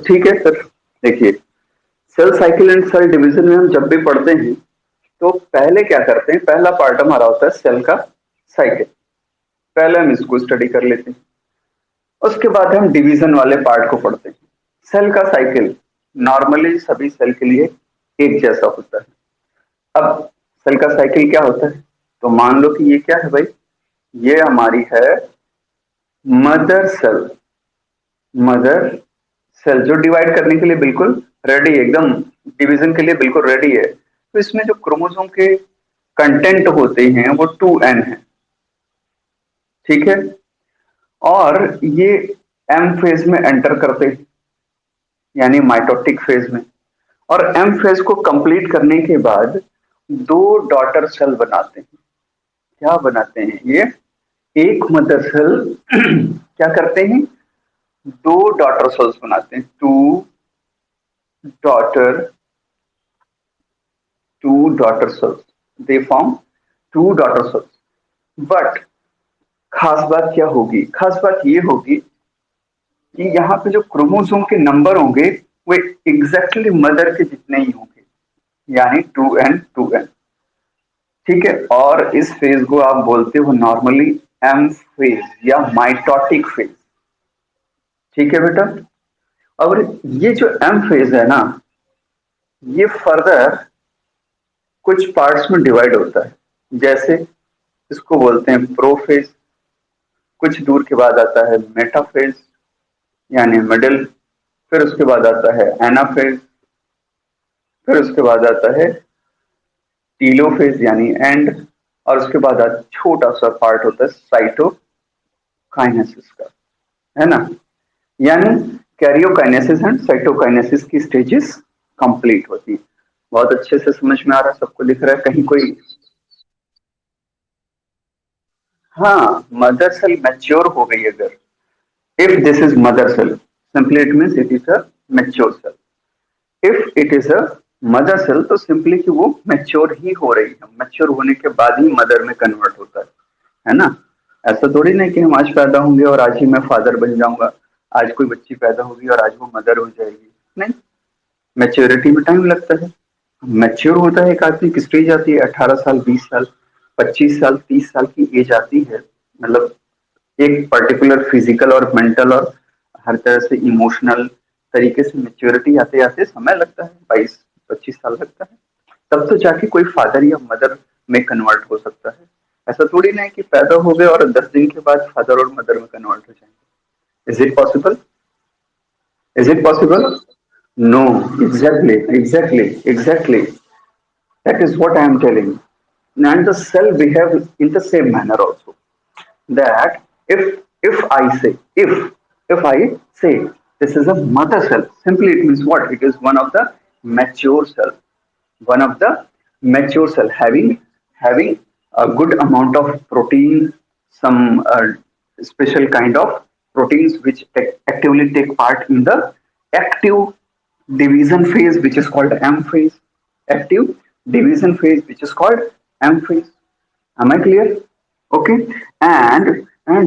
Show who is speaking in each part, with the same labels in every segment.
Speaker 1: ठीक है सर, देखिए cell cycle and cell division में हम जब भी पढ़ते हैं तो पहले क्या करते हैं, पहला पार्ट हमारा होता है सेल का साइकिल। पहले हम इसको स्टडी कर लेते हैं, उसके बाद हम डिवीजन वाले पार्ट को पढ़ते हैं। सेल का साइकिल नॉर्मली सभी सेल के लिए एक जैसा होता है। अब सेल का साइकिल क्या होता है, तो मान लो कि ये क्या है भाई, ये हमारी है मदर सेल। मदर सेल जो डिवाइड करने के लिए बिल्कुल रेडी है, एकदम डिवीजन के लिए बिल्कुल रेडी है। तो इसमें जो क्रोमोसोम के कंटेंट होते हैं वो 2n है, ठीक है। और ये एम फेज में एंटर करते हैं, यानी माइटोटिक फेज में। और एम फेज को कंप्लीट करने के बाद दो डॉटर सेल बनाते हैं। क्या बनाते हैं ये, एक मदर सेल क्या करते हैं, दो डॉटर सेल्स बनाते हैं, daughter two daughter cells, they form two daughter cells. But खास बात क्या होगी, खास बात ये होगी कि यहाँ पे जो क्रोमोसोम के नंबर होंगे वो एग्जैक्टली मदर के जितने ही होंगे, यानी 2n 2n, ठीक है। और इस फेज को आप बोलते हो नॉर्मली एम फेज या माइटोटिक फेज, ठीक है बेटा। और ये जो एम फेज है ना, ये फर्दर कुछ पार्ट्स में डिवाइड होता है। जैसे इसको बोलते हैं प्रोफेज, कुछ दूर के बाद आता है मेटाफेज यानी मिडिल, फिर उसके बाद आता है एनाफेज, फिर उसके बाद आता है टीलोफेज यानी एंड, और उसके बाद छोटा सा पार्ट होता है साइटोकाइनेसिस का, है ना। यानी कैरियोकाइनेसिस एंड साइटोकाइनेसिस की स्टेजेस कंप्लीट होती है। बहुत अच्छे से समझ में आ रहा है, सबको दिख रहा है, कहीं कोई। हाँ, मदर सेल मैच्योर हो गई अगर, if this is mother cell, simply it means it is a mature cell. If it is a mother cell तो simply कि वो मैच्योर ही हो रही है, मैच्योर होने के बाद ही मदर में कन्वर्ट होता है ना। ऐसा थोड़ी ना कि हम आज पैदा होंगे और आज ही मैं फादर बन जाऊंगा, आज कोई बच्ची पैदा होगी और आज वो मदर हो जाएगी, नहीं। मैच्योरिटी में टाइम लगता है। मैच्योर होता है एक आदमी, की स्टेज आती है 18 साल, 20 साल, 25 साल, 30 साल की एज आती है। मतलब एक पर्टिकुलर फिजिकल और मेंटल और हर तरह से इमोशनल तरीके से मेच्योरिटी आते आते समय लगता है, 22-25 साल लगता है। तब तो जाके कोई फादर या मदर में कन्वर्ट हो सकता है। ऐसा थोड़ी ना है कि पैदा हो गए और 10 दिन के बाद फादर और मदर में कन्वर्ट हो जाएंगे। Is it possible? Is it possible? No. Exactly that is what I am telling. And the cell behave in the same manner also, that if I say this is a mother cell, simply it means what? It is one of the mature cell, one of the mature cell having a good amount of protein, some special kind of proteins which actively take part in the active division phase, which is called M phase. Active division phase, which is called M phase. Am I clear? Okay. And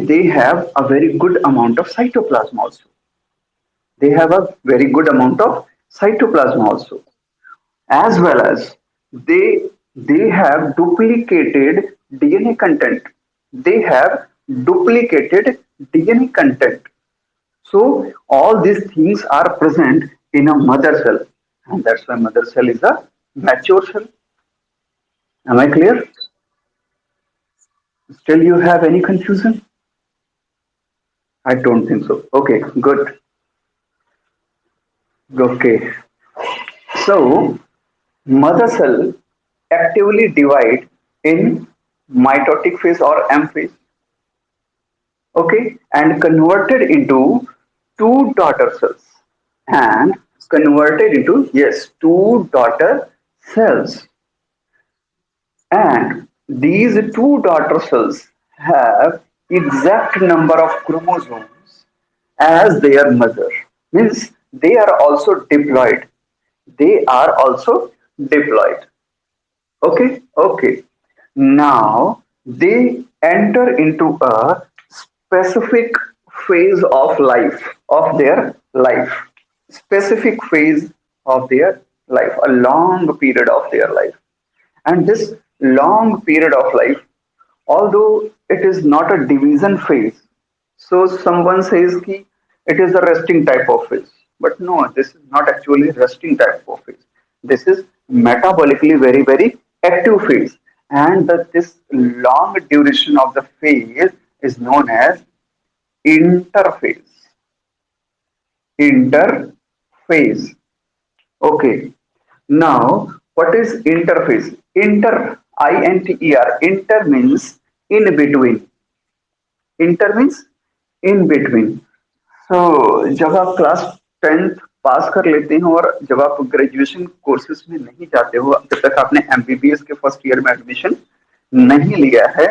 Speaker 1: they have a very good amount of cytoplasm also. They have a very good amount of cytoplasm also, as well as they have duplicated DNA content. They have duplicated DNA content. So all these things are present in a mother cell, and that's why mother cell is a mature cell. Am I clear? Still you have any confusion? I don't think so. Okay, good. Okay. So mother cell actively divide in mitotic phase or M phase, okay, and converted into two daughter cells, and converted into, yes, two daughter cells. And these two daughter cells have exact number of chromosomes as their mother. Means they are also diploid. They are also diploid. Okay, okay. Now they enter into a specific phase of life, of their life. specific phase of their life, a long period of their life. And this long period of life, although it is not a division phase, so someone says ki it is a resting type of phase. But no, this is not actually resting type of phase. This is metabolically very, very active phase. And this long duration of the phase is known as interphase. Interphase. Okay. Now, what is interphase? Inter inter means in between. Inter means in between. So जब आप class 10th पास कर लेते हैं और जब आप graduation courses में नहीं जाते हो, जब तक आपने एमबीबीएस के फर्स्ट ईयर में एडमिशन नहीं लिया है,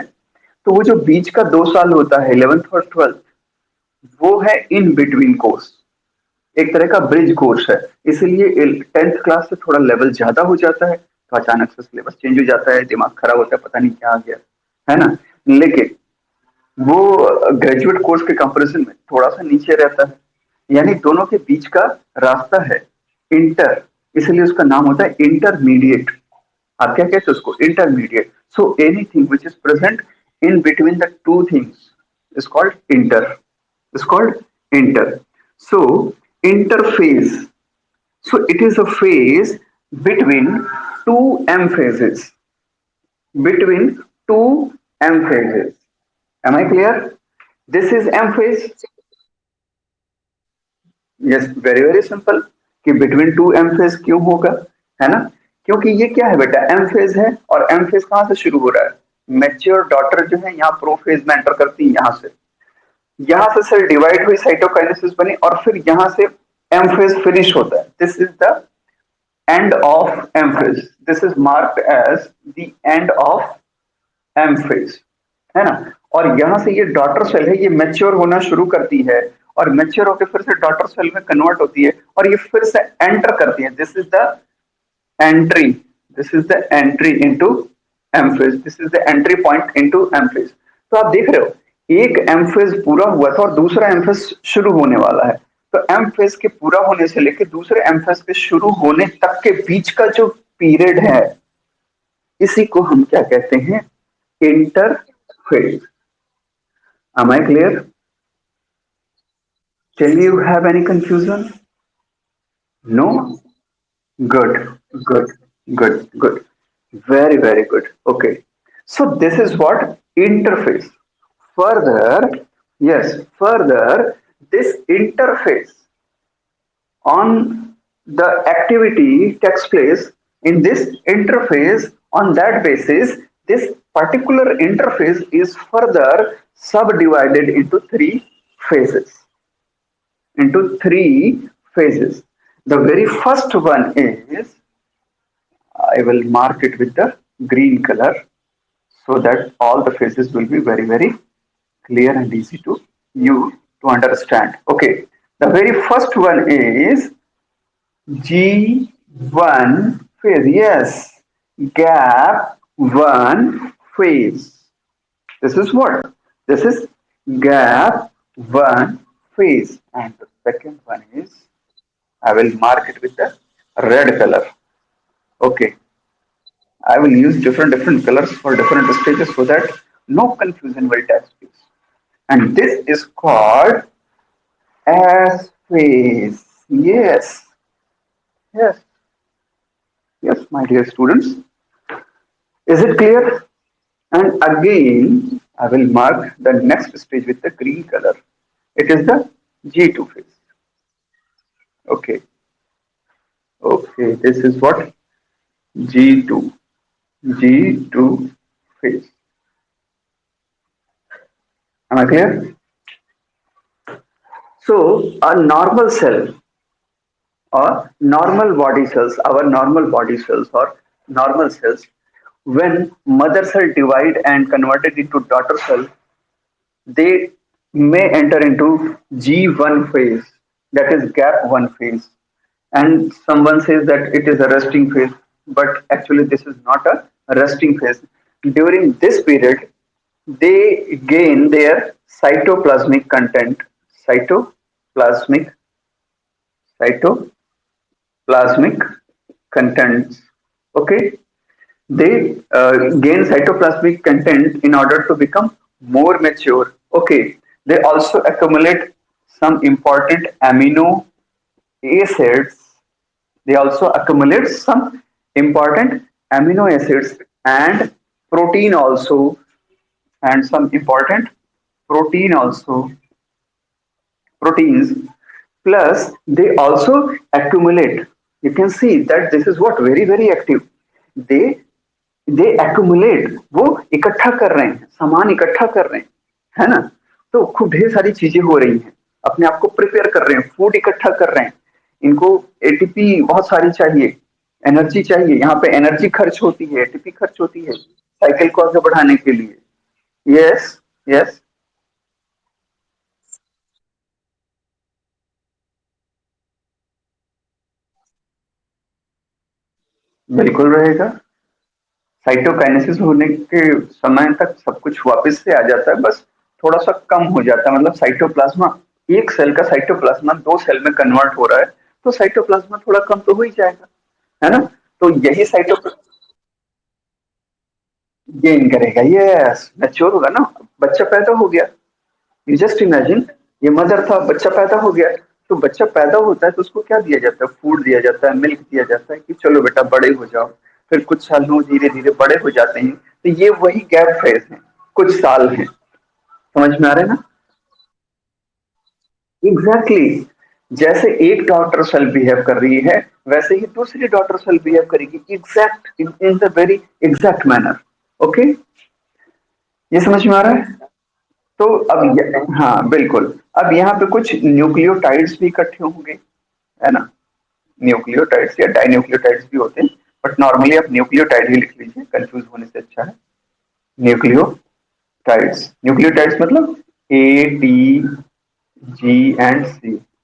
Speaker 1: तो वो जो बीच का 2 साल होता है 11th और 12th, वो है इन बिटवीन कोर्स, एक तरह का ब्रिज कोर्स है। इसीलिए 10th क्लास से थोड़ा लेवल ज्यादा हो जाता है, तो अचानक से सिलेबस चेंज हो जाता है, दिमाग खराब होता है, पता नहीं क्या आ गया, है ना। लेकिन वो ग्रेजुएट कोर्स के कंपैरिजन में थोड़ा सा नीचे रहता है, यानी दोनों के बीच का रास्ता है इंटर, इसलिए उसका नाम होता है इंटरमीडिएट। आप क्या कहते हो उसको? Intermediate. So anything which is present in between the two things is called inter, is called inter. So interphase, so it is a phase between two m phases, between two m phases. Am I clear? This is m phase. Yes, very very simple कि between two M phase क्यों होगा, है ना। क्योंकि ये क्या है बेटा, एम फेज है, और एम फेज कहां से शुरू हो रहा है? मैच्योर डॉटर जो है यहाँ प्रोफेज में एंटर करती है, यहाँ से सेल डिवाइड हुई, साइटोकाइनेसिस बनी, और फिर यहाँ से एम फेज फिनिश होता है। This is the end of M phase, this is marked as the end of M phase, है ना। और यहाँ से ये डॉटर सेल है, ये मैच्योर होना शुरू करती है, और मैच्योर होकर फिर से डॉटर सेल में कन्वर्ट होती है, और ये फिर से एंटर करती है। This is the entry, this is the entry into M phase, this is the entry point into M phase. तो आप देख रहे हो, एक एम फेज पूरा हुआ था और दूसरा एम फेज शुरू होने वाला है। तो एम फेज के पूरा होने से लेकर दूसरे एम फेज के शुरू होने तक के बीच का जो पीरियड है, इसी को हम क्या कहते हैं? Interphase. Am I clear? Till you have any confusion? No? Good, good, good, good. Very, very good. Okay. So this is what interface. Further, yes, further, this interface on the activity takes place in this interface. On that basis, this particular interface is further subdivided into three phases. Into three phases. The very first one is, I will mark it with the green color so that all the phases will be very, very clear and easy to you to understand. Okay, the very first one is G1 phase. Yes, gap 1 phase. This is what? This is gap 1 phase. And the second one is, I will mark it with the red color. Okay. I will use different colors for different stages so that no confusion will take place. And this is called S phase. Yes. Yes. Yes, my dear students. Is it clear? And again, I will mark the next stage with the green color. It is the G2 phase. Okay. Okay. This is what? G2. G2 phase. Am I clear? So a normal cell or normal body cells, our normal body cells or normal cells, when mother cell divide and converted into daughter cell, they may enter into G1 phase, that is gap 1 phase. And someone says that it is a resting phase, but actually this is not a resting phase. During this period, they gain their cytoplasmic content, cytoplasmic cytoplasmic contents. Okay, they gain cytoplasmic content in order to become more mature. Okay, they also accumulate some important amino acids. They also accumulate some important amino acids and protein also, and some important protein also, proteins. Plus they also accumulate, you can see that this is what very active. they they accumulate, वो इकट्ठा कर रहे हैं, सामान इकट्ठा कर रहे हैं, है ना। तो खूब ढेर सारी चीजें हो रही हैं, अपने आप को प्रिपेयर कर रहे हैं, फूड इकट्ठा कर रहे हैं, इनको एटीपी बहुत सारी चाहिए, एनर्जी चाहिए, यहाँ पे एनर्जी खर्च होती है, एटीपी खर्च होती है साइकिल को आगे बढ़ाने के लिए। यस, यस, बिल्कुल रहेगा। साइटोकाइनेसिस होने के समय तक सब कुछ वापस से आ जाता है, बस थोड़ा सा कम हो जाता है, मतलब साइटोप्लाज्मा, एक सेल का साइटोप्लाज्मा दो सेल में कन्वर्ट हो रहा है, तो साइटोप्लाज्मा थोड़ा कम तो हो ही जाएगा, है ना। तो यही साइटो गेन करेगा, यस, मैच्योर होगा ना, बच्चा पैदा हो गया। यू जस्ट इमेजिन, ये मदर था, बच्चा पैदा हो गया, तो बच्चा पैदा होता है तो उसको क्या दिया जाता है, फूड दिया जाता है, मिल्क दिया जाता है कि चलो बेटा बड़े हो जाओ। फिर कुछ सालों धीरे धीरे बड़े हो जाते हैं, तो ये वही गैप फेज है, कुछ साल है, समझ में आ रहे हैं ना। एग्जैक्टली exactly, जैसे एक डॉटर सेल बिहेव कर रही है, वैसे ही दूसरी डॉटर सेल बिहेव करेगी, exact in the very exact manner. Okay, ये समझ में आ रहा है। तो अब हाँ बिल्कुल, अब यहाँ पे कुछ न्यूक्लियोटाइड्स भी इकट्ठे होंगे, है ना। न्यूक्लियोटाइड्स या डाइन्यूक्लियोटाइड्स भी होते हैं, बट नॉर्मली आप न्यूक्लियोटाइड ही लिख लीजिए, कंफ्यूज होने से अच्छा है। न्यूक्लियोटाइड्स, न्यूक्लियोटाइड्स मतलब ATGC,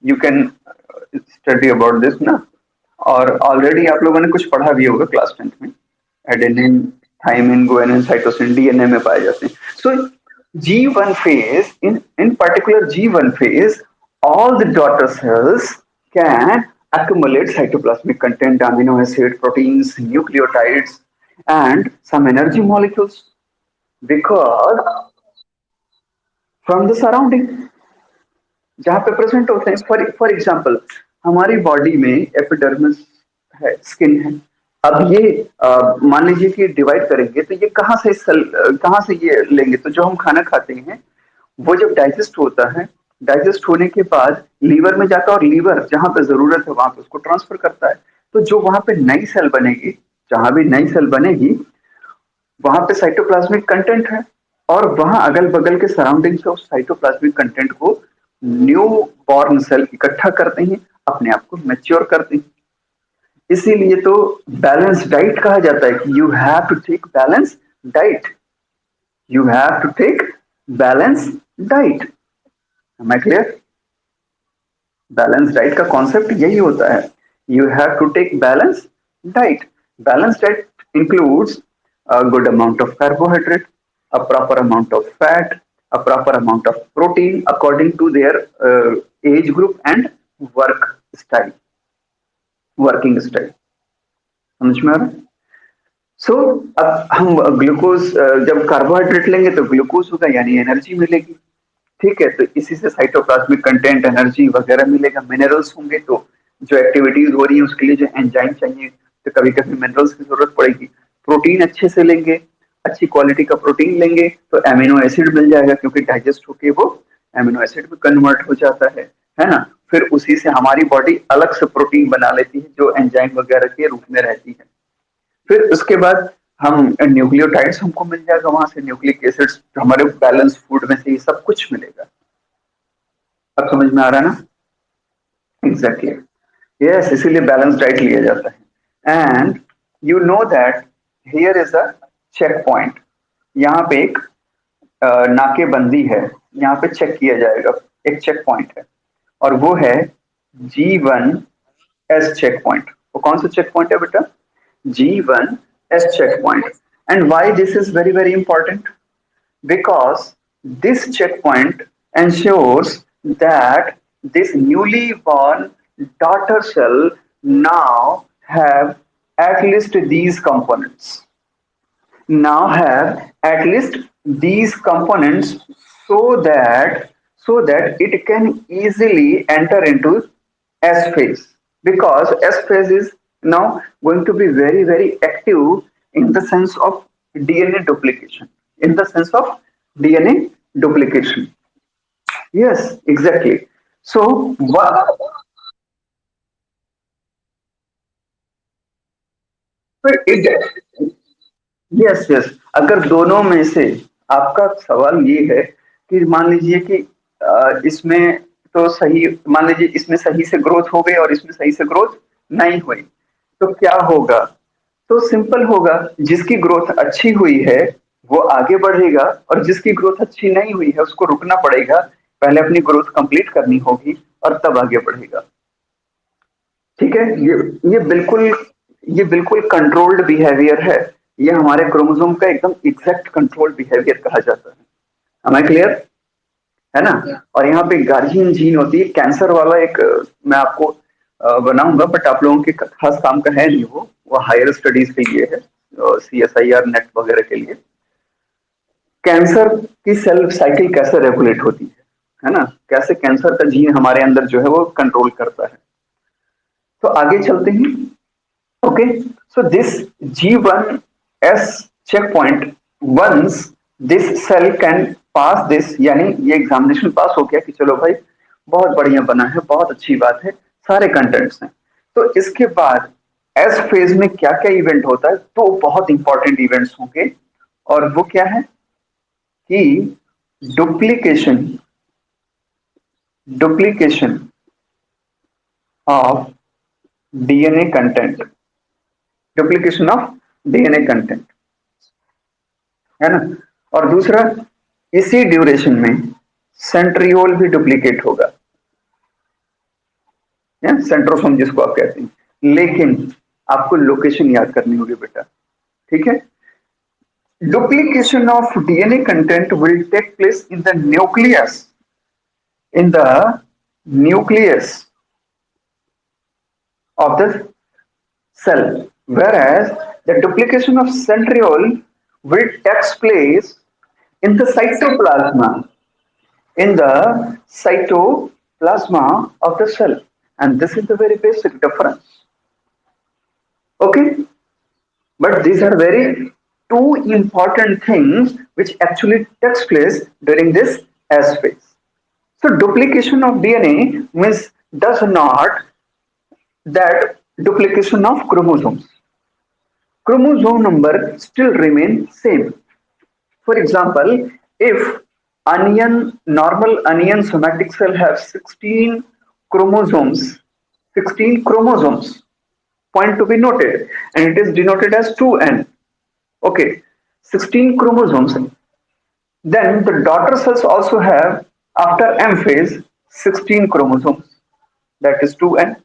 Speaker 1: you can study about this ना। और ऑलरेडी आप लोगों ने कुछ पढ़ा भी होगा क्लास 10th में, adenine, thymine, guanine, cytosine DNA में पाए जाते हैं। सो G1 phase, in particular G1 phase, all the daughter cells can accumulate cytoplasmic content, amino acid, proteins, nucleotides, and some energy molecules because from the surrounding, जहाँ पे present होते हैं। For example, हमारी body में एपिडर्मिस है, skin है। अब ये मान लीजिए कि डिवाइड करेंगे तो ये कहाँ से सेल, कहाँ से ये लेंगे, तो जो हम खाना खाते हैं वो जब डाइजेस्ट होता है, डाइजेस्ट होने के बाद लीवर में जाता है, और लीवर जहां पे जरूरत है वहां पे उसको ट्रांसफर करता है। तो जो वहां पे नई सेल बनेगी, जहां भी नई सेल बनेगी, वहां पे साइटोप्लाज्मिक कंटेंट है, और वहां अगल बगल के सराउंडिंग से उस साइटोप्लाज्मिक कंटेंट को न्यू बॉर्न सेल इकट्ठा करते हैं, अपने आप को मैच्योर करते हैं। इसीलिए तो बैलेंस डाइट कहा जाता है कि you have to take balance diet, you have to take balance diet. Am I clear? Balance diet का कॉन्सेप्ट यही होता है, you have to take balance diet. Balance diet includes a good amount of carbohydrate, a proper amount of fat, a proper amount of protein according to their age group and work style, working style। समझ में आ रहा है? सो अब हम glucose, जब carbohydrate लेंगे तो ग्लूकोज होगा, यानी एनर्जी मिलेगी। ठीक है, तो इसी से साइटोप्लाज्मिक कंटेंट, एनर्जी वगैरह मिलेगा। मिनरल्स होंगे तो जो एक्टिविटीज हो रही है उसके लिए जो एंजाइम चाहिए, तो कभी कभी मिनरल्स की जरूरत पड़ेगी। प्रोटीन अच्छे से लेंगे, अच्छी क्वालिटी का प्रोटीन लेंगे तो एमिनो एसिड मिल जाएगा, क्योंकि डाइजेस्ट होके वो एमिनो एसिड में कन्वर्ट हो जाता है ना। फिर उसी से हमारी बॉडी अलग से प्रोटीन बना लेती है जो एंजाइम वगैरह के रूप में रहती है। फिर उसके बाद हम न्यूक्लियोटाइड्स हमको मिल जाएगा, वहां से न्यूक्लिक एसिड्स, हमारे बैलेंस फूड में से ये सब कुछ मिलेगा। अब समझ में आ रहा है ना। एग्जैक्टली, यस, इसीलिए बैलेंस डाइट लिया जाता है। And you know that here is a check point, यहाँ पे एक नाकेबंदी है, यहाँ पे चेक किया जाएगा, एक चेक पॉइंट है, और वो है G1S चेक पॉइंट। वो कौन सा चेक पॉइंट है बेटा? G1S check point. And why this is very important? Because this checkpoint ensures that this newly born daughter cell now have at least these components. Now have at least these components so that it can easily enter into S phase, because S phase is now going to be very active in the sense of DNA duplication. In the sense of DNA duplication. Yes, exactly. So, yes yes, अगर दोनों में से आपका सवाल ये है कि मान लीजिए कि इसमें तो सही, मान लीजिए इसमें सही से ग्रोथ हो गई और इसमें सही से ग्रोथ नहीं हुई, तो क्या होगा? तो सिंपल होगा, जिसकी ग्रोथ अच्छी हुई है वो आगे बढ़ेगा और जिसकी ग्रोथ अच्छी नहीं हुई है उसको रुकना पड़ेगा, पहले अपनी ग्रोथ कंप्लीट करनी होगी और तब आगे बढ़ेगा। ठीक है, ये बिल्कुल कंट्रोल्ड बिहेवियर है। ये हमारे क्रोमोसोम का एकदम एग्जैक्ट कंट्रोल्ड बिहेवियर कहा जाता है। Am I clear? है ना? और यहाँ पे गार्जियन जीन होती है, कैंसर वाला एक मैं आपको बनाऊंगा, बट आप लोगों के खास काम का है नहीं, वो हायर स्टडीज के लिए है, CSIR नेट वगैरह के लिए। कैंसर की सेल साइकिल कैसे रेगुलेट होती है ना? कैसे कैंसर का जीन हमारे अंदर जो है वो कंट्रोल करता है। तो आगे चलते हैं। Okay, so this G1S checkpoint, once this cell can pass this, यानी ये एग्जामिनेशन पास हो गया कि चलो भाई बहुत बढ़िया बना है, बहुत अच्छी बात है, सारे कंटेंट्स हैं, तो इसके बाद एस फेज में क्या क्या इवेंट होता है? तो बहुत इंपॉर्टेंट इवेंट्स होंगे, और वो क्या है कि duplication duplication of DNA content, duplication of DNA content, है ना? और दूसरा, इसी ड्यूरेशन में सेंट्रियोल भी डुप्लीकेट होगा, सेंट्रोसोम जिसको आप कहते हैं, लेकिन आपको लोकेशन याद करनी होगी बेटा। ठीक है, duplication of DNA content will take place in the nucleus of the cell, whereas the duplication of centriole will take place in the cytoplasma, in the cytoplasma of the cell, and this is the very basic difference. Okay, but these are very two important things which actually takes place during this S phase. So duplication of DNA means does not that duplication of chromosomes. Chromosome number still remain same. For example, if normal onion somatic cell have 16 chromosomes, 16 chromosomes, point to be noted, and it is denoted as 2n. Okay, 16 chromosomes. Then the daughter cells also have, after M phase, 16 chromosomes, that is 2n.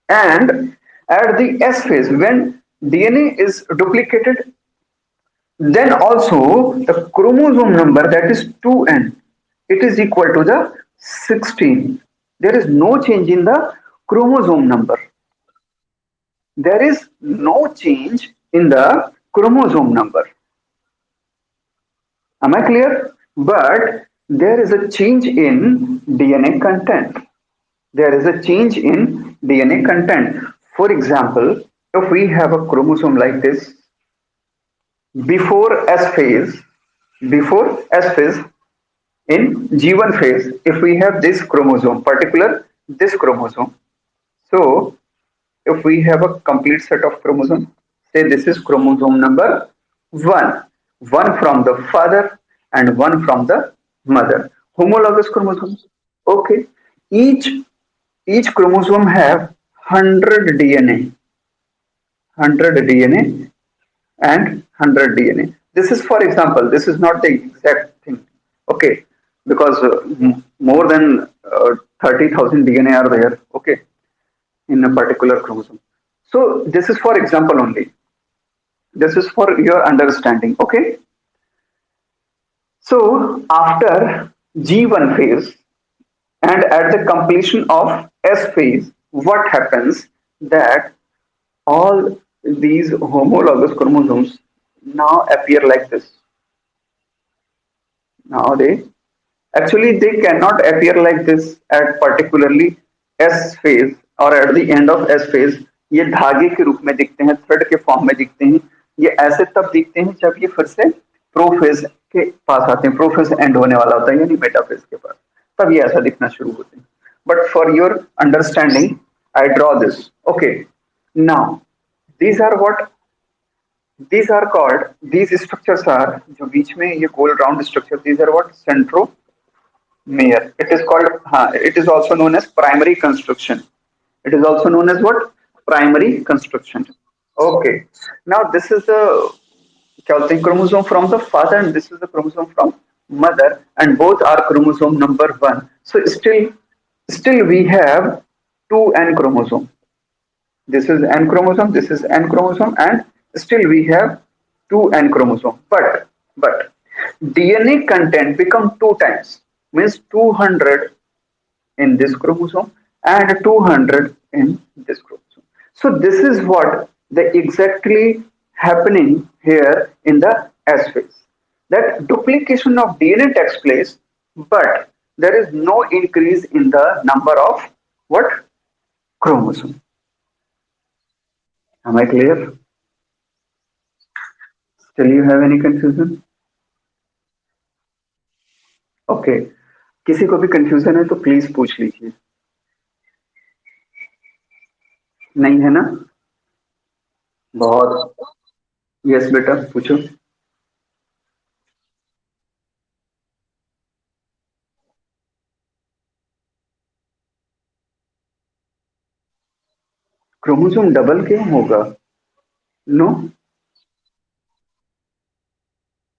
Speaker 1: And at the S phase, when DNA is duplicated, then also the chromosome number, that is 2n, it is equal to the 16. There is no change in the chromosome number. There is no change in the chromosome number. Am I clear? But there is a change in DNA content. There is a change in DNA content. For example, if we have a chromosome like this, before S phase, before S phase, in G1 phase, if we have this chromosome, particular this chromosome, so if we have a complete set of chromosomes, say this is chromosome number 1, one from the father and one from the mother, homologous chromosomes. Okay, each each chromosome have 100 DNA, 100 DNA and 100 DNA. This is for example, this is not the exact thing, okay, because more than 30,000 DNA are there, okay, in a particular chromosome. So this is for example only. This is for your understanding, okay? So after G1 phase and at the completion of S phase, what happens that all these homologous chromosomes now appear like this. Now they cannot appear like this at particularly S phase or at the end of S phase. ये धागे के रूप में दिखते हैं, thread के form में दिखते हैं। ये ऐसे तब दिखते हैं जब ये फिर से प्रोफेज के पास आते हैं, प्रोफेज एंड होने वाला होता है यानी मेटाफेज के पास, तब ये ऐसा दिखना शुरू होते हैं। But for your understanding I draw this. Okay, now these are what these are called, these structures are, जो बीच में ये गोल round structure, these are what centromere, it is called, हाँ, it is also known as primary construction, it is also known as what, primary construction. Okay, now this is the क्या बोलते हैं chromosome from the father and this is the chromosome from mother and both are chromosome number 1. So still we have two N chromosome. This is N chromosome, this is N chromosome, and still we have two N chromosome. But DNA content become two times, means 200 in this chromosome and 200 in this chromosome. So this is what the exactly happening here in the S phase. That duplication of DNA takes place, but there is no increase in the number of what, chromosome. Am I clear? Still you have any confusion? Okay, किसी को भी confusion है तो please पूछ लीजिए। नहीं है ना? बहुत। यस बेटा पूछो। क्रोमोसोम डबल क्यों होगा? No,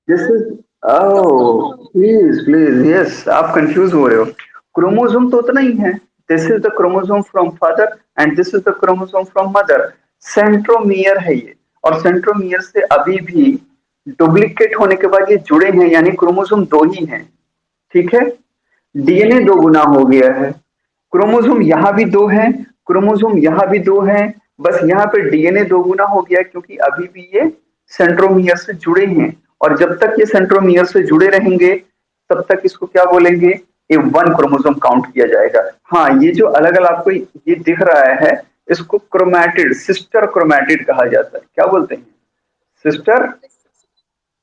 Speaker 1: this is, oh please please, yes आप कंफ्यूज हो रहे हो। क्रोमोसोम तो उतना ही है, this is the chromosome from father and this is the chromosome from mother. Centromere है ये, और सेंट्रोमियर से अभी भी डुप्लीकेट होने के बाद ये जुड़े हैं, यानी क्रोमोसोम दो ही हैं। ठीक है, डीएनए दो गुना हो गया है, क्रोमोसोम यहां भी दो है, क्रोमोसोम यहां भी दो है, बस यहाँ पे डीएनए दो गुना हो गया क्योंकि अभी भी ये सेंट्रोमियर से जुड़े हैं, और जब तक ये सेंट्रोमियर से जुड़े रहेंगे तब तक इसको क्या बोलेंगे, ये वन क्रोमोसोम काउंट किया जाएगा। हाँ, ये जो अलग अलग आपको ये दिख रहा है, इसको क्रोमैटिड, सिस्टर क्रोमैटिड कहा जाता है। क्या बोलते हैं? Sister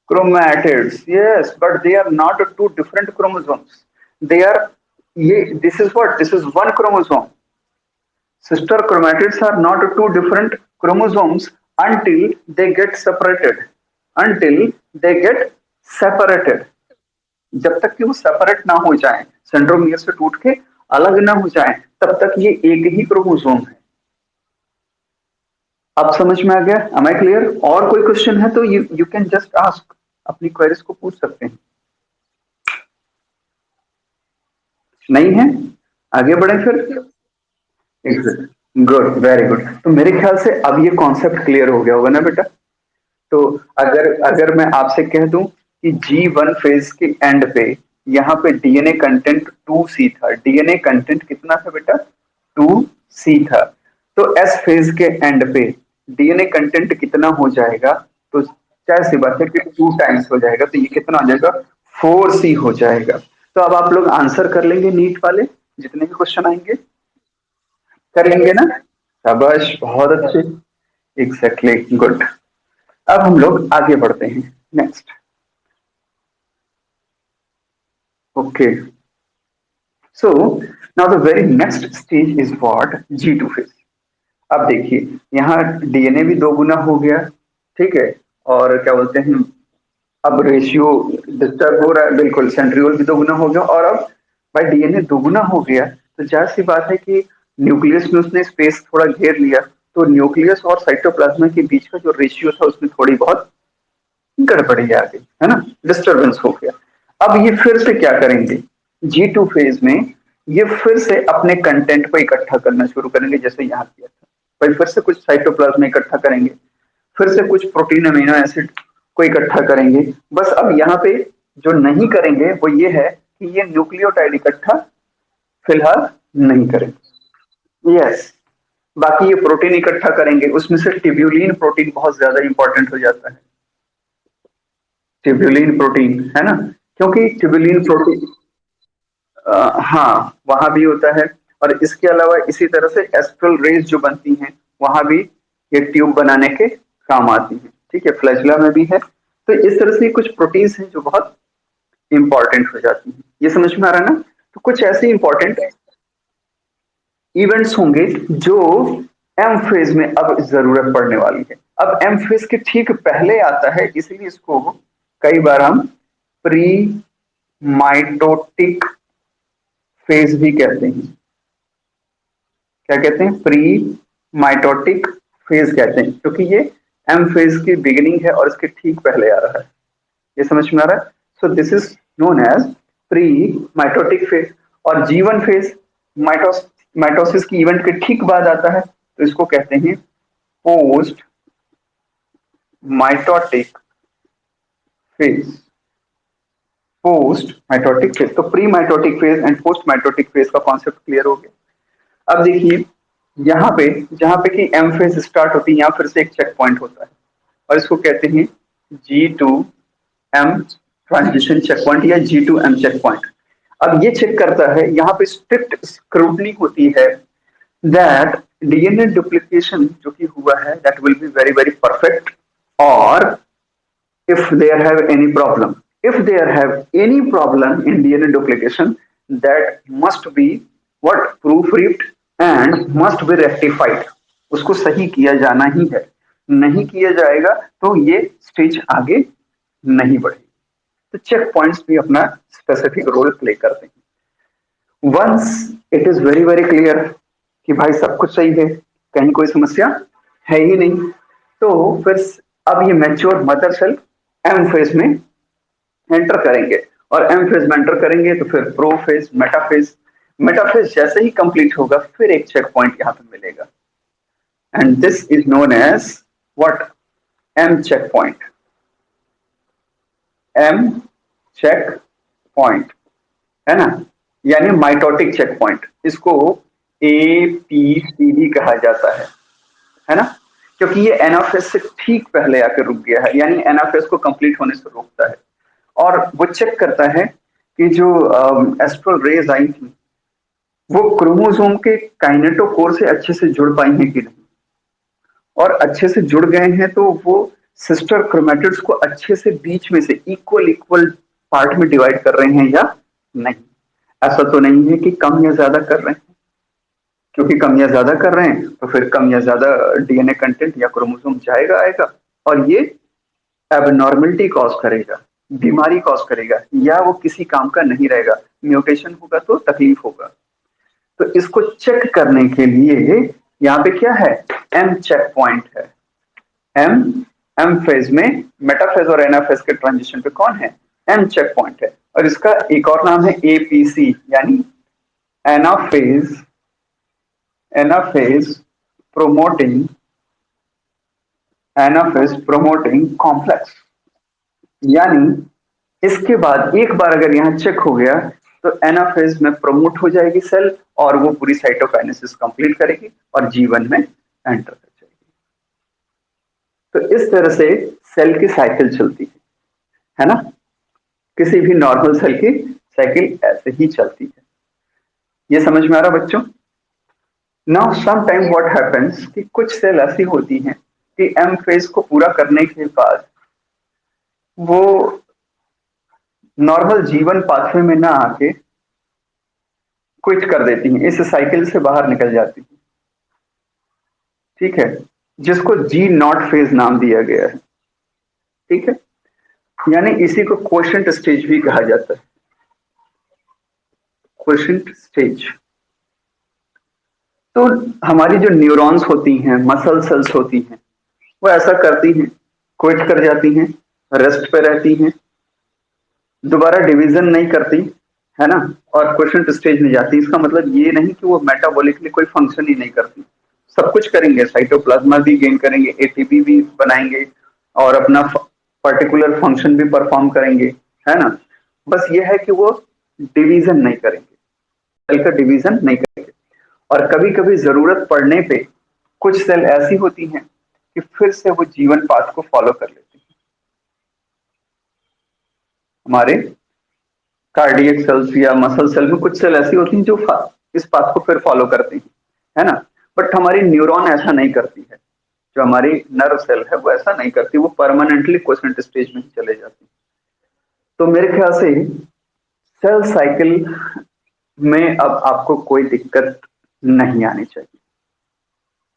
Speaker 1: chromatids, yes, but they are not two different chromosomes, they are, ये this is what, this is one chromosome. Sister chromatids are not two different chromosomes until they get separated, until they get separated. जब तक कि वो separate ना हो जाए, centromere से टूट के अलग ना हो जाए, तब तक ये एक ही क्रोमोसोम है। अब समझ में आ गया? Am I clear? और कोई क्वेश्चन है तो यू कैन जस्ट आस्क, अपनी क्वेरीज को पूछ सकते हैं। नहीं है? आगे बढ़े फिर। Good, very good. तो मेरे ख्याल से अब ये कॉन्सेप्ट क्लियर हो गया होगा ना बेटा? तो अगर अगर मैं आपसे कह दूं कि G1 फेज के एंड पे यहाँ पे डीएनए कंटेंट 2C था, डीएनए कंटेंट कितना था बेटा? 2C था। तो S फेज के एंड पे डीएनए कंटेंट कितना हो जाएगा? तो चाहे सी बात है कि 2 टाइम्स हो जाएगा, तो ये कितना हो जाएगा? 4C हो जाएगा। तो अब आप लोग आंसर कर लेंगे नीट वाले जितने भी क्वेश्चन आएंगे, कर लेंगे ना? शाबाश, बहुत अच्छे, एग्जैक्टली, गुड। अब हम लोग आगे बढ़ते हैं, next. Okay, so now the very next stage is what? G2 phase. अब देखिए, यहाँ डीएनए भी दो गुना हो गया, ठीक है, और क्या बोलते हैं, अब रेशियो डिस्टर्ब हो रहा है, बिल्कुल, सेंट्रियोल भी दोगुना हो गया, और अब भाई डीएनए दोगुना हो गया तो जाहिर सी बात है कि न्यूक्लियस में उसने स्पेस थोड़ा घेर लिया, तो न्यूक्लियस और साइटोप्लाज्मा के बीच का जो रेशियो था उसमें थोड़ी बहुत गड़बड़ी आ गई, है ना, डिस्टर्बेंस हो गया। अब ये फिर से क्या करेंगे? G2 फेज में ये फिर से अपने कंटेंट को इकट्ठा करना शुरू करेंगे, जैसे यहाँ किया था। भाई फिर से कुछ साइटोप्लाज्म इकट्ठा करेंगे, फिर से कुछ प्रोटीन अमीनो एसिड को इकट्ठा करेंगे। बस अब यहाँ पे जो नहीं करेंगे वो ये है कि ये न्यूक्लियोटाइड इकट्ठा फिलहाल नहीं करेंगे। यस, बाकी ये प्रोटीन इकट्ठा करेंगे, उसमें से ट्यूब्यूलिन प्रोटीन बहुत ज्यादा इंपॉर्टेंट हो जाता है। ट्यूब्यूलिन प्रोटीन है ना, क्योंकि ट्यूब्यूलिन प्रोटीन हाँ वहां भी होता है। और इसके अलावा इसी तरह से एस्ट्रल रेज जो बनती हैं वहां भी ये ट्यूब बनाने के काम आती हैं। ठीक है, फ्लैजिला में भी है। तो इस तरह से कुछ प्रोटीन्स हैं जो बहुत इंपॉर्टेंट हो जाती हैं। ये समझ में आ रहा है ना? तो कुछ ऐसे इंपॉर्टेंट इवेंट्स होंगे जो एम फेज में अब जरूरत पड़ने वाली है। अब एम फेज के ठीक पहले आता है, इसलिए इसको कई बार हम प्री माइटोटिक फेज भी कहते हैं। क्या कहते हैं? प्री माइटोटिक फेज कहते हैं, क्योंकि ये एम फेज की बिगिनिंग है और इसके ठीक पहले आ रहा है। ये समझ में आ रहा है? So this is known as pre mitotic phase. और जीवन फेज माइटोसिस की इवेंट के ठीक बाद आता है, तो इसको कहते हैं post mitotic phase. Post mitotic phase, तो pre mitotic phase and post mitotic phase का कॉन्सेप्ट क्लियर हो गया। अब देखिए यहाँ पे, जहां पे कि एम फेज स्टार्ट होती है, यहाँ फिर से एक चेक पॉइंट होता है और इसको कहते हैं G2M ट्रांजिशन चेक पॉइंट या G2M चेक पॉइंट। अब ये चेक करता है, यहाँ पे स्ट्रिक्ट स्क्रूटनी होती है दैट डीएनए डुप्लीकेशन जो कि हुआ है that will be very very perfect, और if there have any problem, if there have any problem in DNA duplication, that must be what proofread and must be rectified। उसको सही किया जाना ही है, नहीं किया जाएगा तो ये स्टेज आगे नहीं बढ़ेगी। तो चेक पॉइंट्स भी अपना स्पेसिफिक रोल प्ले करते हैं। Once it is very very clear कि भाई सब कुछ सही है, कहीं कोई समस्या है ही नहीं, तो फिर अब ये mature mother cell M phase में एंटर करेंगे। और एम फेज में एंटर करेंगे तो फिर प्रो फेज, मेटाफेज। मेटाफेज जैसे ही कंप्लीट होगा फिर एक चेक पॉइंट यहाँ पे मिलेगा, and this is known as what? M check point. M check point है ना, यानी माइटोटिक चेक पॉइंट। इसको APC भी कहा जाता है ना, क्योंकि ये एनाफेज से ठीक पहले आकर रुक गया है, यानी एनाफेज को कंप्लीट होने से रोकता है। और वो चेक करता है कि जो एस्ट्रल रेज आई थी वो क्रोमोसोम के काइनेटोकोर से अच्छे से जुड़ पाई हैं कि नहीं, और अच्छे से जुड़ गए हैं तो वो सिस्टर क्रोमेटिड्स को अच्छे से बीच में से इक्वल इक्वल पार्ट में डिवाइड कर रहे हैं या नहीं। ऐसा तो नहीं है कि कम या ज्यादा कर रहे हैं, क्योंकि कम या ज्यादा कर रहे हैं तो फिर कम या ज्यादा डीएनए कंटेंट या क्रोमोसोम जाएगा आएगा, और ये एबनॉर्मलिटी कॉज करेगा, बीमारी कॉज करेगा, या वो किसी काम का नहीं रहेगा, म्यूटेशन होगा तो तकलीफ होगा। तो इसको चेक करने के लिए यहाँ पे क्या है? एम चेक पॉइंट है। एम एम फेज में मेटाफेज और एनाफेज के ट्रांजिशन पे कौन है? एम चेक पॉइंट है। और इसका एक और नाम है APC, यानी anaphase anaphase promoting anaphase promoting complex. यानी इसके बाद एक बार अगर यहाँ चेक हो गया तो एनाफेज में प्रमोट हो जाएगी सेल, और वो पूरी साइटोकाइनेसिस कंप्लीट करेगी और जीवन में एंटर कर जाएगी। तो इस तरह से सेल की साइकिल चलती है ना, किसी भी नॉर्मल सेल की साइकिल ऐसे ही चलती है। ये समझ में आ रहा बच्चों? Now some time what happens कि कुछ सेल ऐसी होती हैं कि एम फेज को पूरा करने के बाद वो नॉर्मल जीवन पाथवे में ना आके क्विट कर देती हैं, इस साइकिल से बाहर निकल जाती हैं। ठीक है, जिसको G0 फेज नाम दिया गया है। ठीक है, यानी इसी को क्वोशंट स्टेज भी कहा जाता है। Quotient stage. तो हमारी जो न्यूरॉन्स होती हैं, मसल सेल्स होती हैं, वो ऐसा करती हैं, क्विट कर जाती हैं, रेस्ट पे रहती हैं, दोबारा डिवीजन नहीं करती है ना, और क्वोशंट स्टेज में जाती है। इसका मतलब ये नहीं कि वो मेटाबॉलिकली कोई फंक्शन ही नहीं करती, सब कुछ करेंगे, साइटोप्लाज्मा भी गेन करेंगे, ATP भी बनाएंगे, और अपना पर्टिकुलर फंक्शन भी परफॉर्म करेंगे, है ना। बस ये है कि वो डिवीजन नहीं करेंगे, सेल का डिवीजन नहीं करेंगे। और कभी कभी जरूरत पड़ने पे कुछ सेल ऐसी होती हैं कि फिर से वो जीवन पाथ को फॉलो कर लेती हैं। हमारे कार्डियक सेल्स या मसल सेल में कुछ सेल ऐसी होती हैं जो इस पाथ को फिर फॉलो करती हैं, है ना। बट हमारी न्यूरॉन ऐसा नहीं करती है, जो हमारी नर्व सेल है वो ऐसा नहीं करती, वो परमानेंटली क्वेश्चन स्टेज में ही चले जाती है। तो मेरे ख्याल से सेल साइकिल में अब आपको कोई दिक्कत नहीं आनी चाहिए,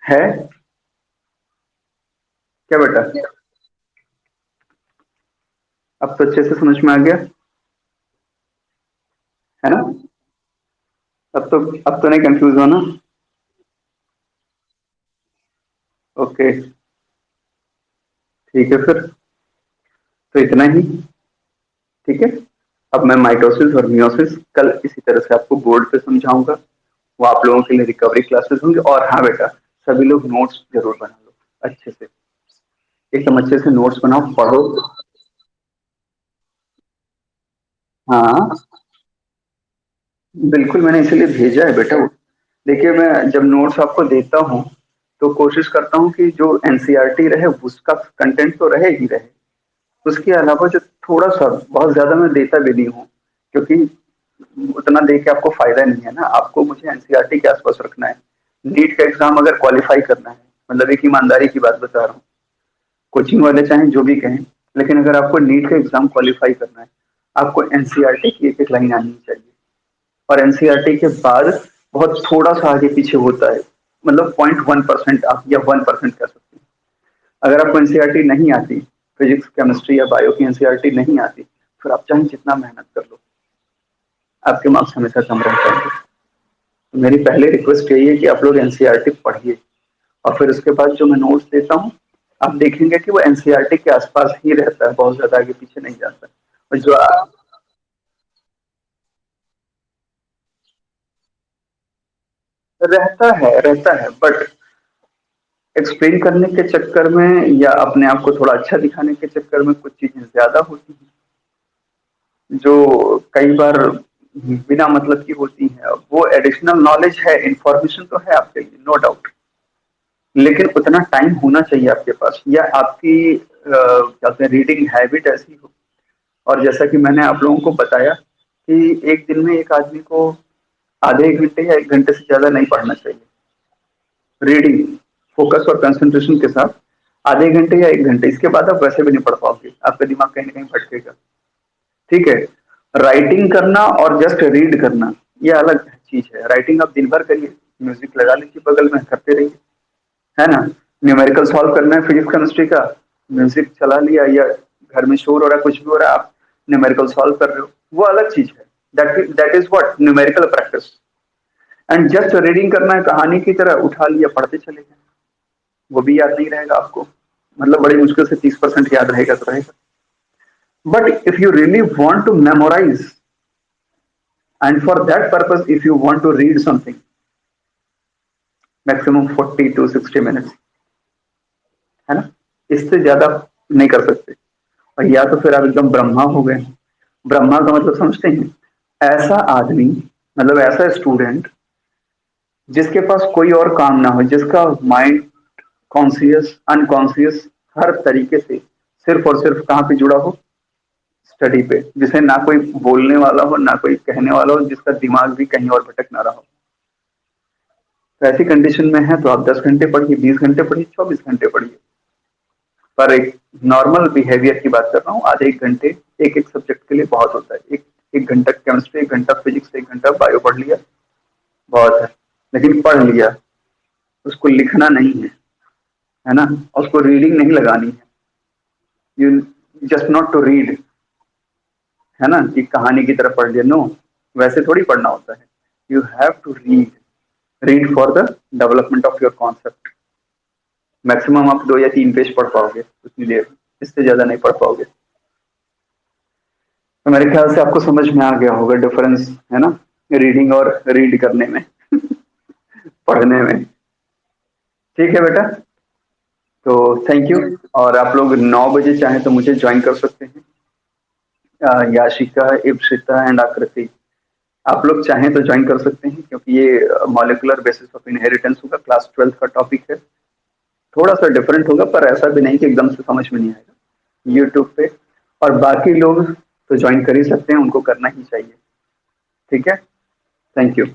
Speaker 1: है क्या बेटा? अब तो अच्छे से समझ में आ गया, है ना? अब तो नहीं कंफ्यूज हो ना? ओके, ठीक है फिर, तो इतना ही। ठीक है, अब मैं माइटोसिस और मियोसिस कल इसी तरह से आपको बोर्ड पे समझाऊंगा, वो आप लोगों के लिए रिकवरी क्लासेस होंगे। और हाँ बेटा, सभी लोग नोट्स जरूर बना लो अच्छे से, एकदम अच्छे से नोट्स बनाओ, पढ़ो। हाँ बिल्कुल, मैंने इसीलिए भेजा है बेटा। देखिए, मैं जब नोट्स आपको देता हूँ तो कोशिश करता हूँ कि जो एनसीईआरटी रहे उसका कंटेंट तो रहे ही रहे, उसके अलावा जो थोड़ा सा, बहुत ज्यादा मैं देता भी नहीं हूँ, क्योंकि उतना दे के आपको फायदा नहीं है ना। आपको मुझे एनसीईआरटी के आसपास रखना है। नीट का एग्जाम अगर क्वालिफाई करना है, मतलब एक ईमानदारी की बात बता रहा हूँ, कोचिंग वाले चाहे जो भी कहें, लेकिन अगर आपको नीट का एग्जाम क्वालिफाई करना है, आपको एनसीईआरटी की एक एक लाइन आनी चाहिए। और एनसीईआरटी के बाद बहुत थोड़ा सा आगे पीछे होता है, मतलब 0.1% आप या 1% कह सकते हैं। अगर आपको एनसीईआरटी नहीं आती, फिजिक्स केमिस्ट्री या बायो की एनसीईआरटी नहीं आती, फिर आप चाहे जितना मेहनत कर लो, आपके मार्क्स हमेशा कम रह जाएंगे। तो मेरी पहली रिक्वेस्ट यही है कि आप लोग एनसीईआरटी पढ़िए, और फिर उसके बाद जो मैं नोट्स देता हूँ, आप देखेंगे कि वो एनसीईआरटी के आसपास ही रहता है, बहुत ज्यादा आगे पीछे नहीं जाता। और जो रहता है बट एक्सप्लेन करने के चक्कर में या अपने आप को थोड़ा अच्छा दिखाने के चक्कर में कुछ चीजें ज्यादा होती हैं, जो कई बार बिना मतलब की होती है। वो एडिशनल नॉलेज है, इंफॉर्मेशन तो है आपके लिए, नो डाउट, लेकिन उतना टाइम होना चाहिए आपके पास, या आपकी क्या कहते हैं, रीडिंग हैबिट ऐसी हो। और जैसा कि मैंने आप लोगों को बताया कि एक दिन में एक आदमी को आधे एक घंटे या एक घंटे से ज्यादा नहीं पढ़ना चाहिए। रीडिंग, फोकस और कंसंट्रेशन के साथ आधे घंटे या एक घंटे, इसके बाद आप वैसे भी नहीं पढ़ पाओगे, आपका दिमाग कहीं ना कहीं भटकेगा। ठीक है, राइटिंग करना और जस्ट रीड करना ये अलग चीज है। राइटिंग आप दिन भर करिए, म्यूजिक लगा लीजिए बगल में, करते रहिए, है ना। न्यूमेरिकल सॉल्व करना है फिजिक्स केमिस्ट्री का, म्यूजिक चला लिया, या घर में शोर हो रहा है, कुछ भी हो रहा है, आप न्यूमेरिकल सॉल्व कर रहे हो, वो अलग चीज है। That is what numerical practice. And just reading करना है, कहानी की तरह उठा लिया, पढ़ते चले गए, वो भी याद नहीं रहेगा आपको, मतलब बड़ी मुश्किल से 30% याद रहेगा तो रहेगा। But if you really want to memorize, and for that purpose if you want to read something, maximum 40 to 60 minutes, है ना, इससे ज्यादा नहीं कर सकते। और या तो फिर आप एकदम ब्रह्मा हो गए। ब्रह्मा का मतलब समझते हैं? ऐसा आदमी, मतलब ऐसा स्टूडेंट जिसके पास कोई और काम ना हो, जिसका माइंड कॉन्सियस अनकॉन्सियस हर तरीके से सिर्फ और सिर्फ कहाँ पे जुड़ा हो, स्टडी पे, जिसे ना कोई बोलने वाला हो ना कोई कहने वाला हो, जिसका दिमाग भी कहीं और भटक ना रहा हो। तो ऐसी कंडीशन में है तो आप 10 घंटे पढ़िए, 20 घंटे पढ़िए, 24 घंटे पढ़िए। पर एक नॉर्मल बिहेवियर की बात कर रहा हूँ, आधे एक घंटे एक एक सब्जेक्ट के लिए बहुत होता है। एक एक घंटा केमिस्ट्री, एक घंटा फिजिक्स, एक घंटा बायो पढ़ लिया, बहुत है। लेकिन पढ़ लिया, उसको लिखना नहीं है ना, उसको रीडिंग नहीं लगानी है। You just not to read, है ना, कि कहानी की तरफ पढ़ लिया, नो, वैसे थोड़ी पढ़ना होता है। You have to read, read for the development of your concept. Maximum आप 2 या 3 पेज पढ़ पाओगे उतनी देर, इससे ज्यादा नहीं पढ़ पाओगे। तो मेरे ख्याल से आपको समझ में आ गया होगा डिफरेंस, है ना, रीडिंग और रीड करने में, पढ़ने में। ठीक है बेटा, तो थैंक यू। और आप लोग 9 बजे चाहें तो मुझे ज्वाइन कर सकते हैं, याशिका, इप्सिता एंड आकृति, आप लोग चाहें तो ज्वाइन कर सकते हैं, क्योंकि ये मॉलिक्यूलर बेसिस ऑफ इनहेरिटेंस होगा, क्लास 12 का टॉपिक है। थोड़ा सा डिफरेंट होगा, पर ऐसा भी नहीं कि एकदम से समझ में नहीं आएगा। यूट्यूब पे और बाकी लोग तो ज्वाइन कर ही सकते हैं, उनको करना ही चाहिए। ठीक है, थैंक यू।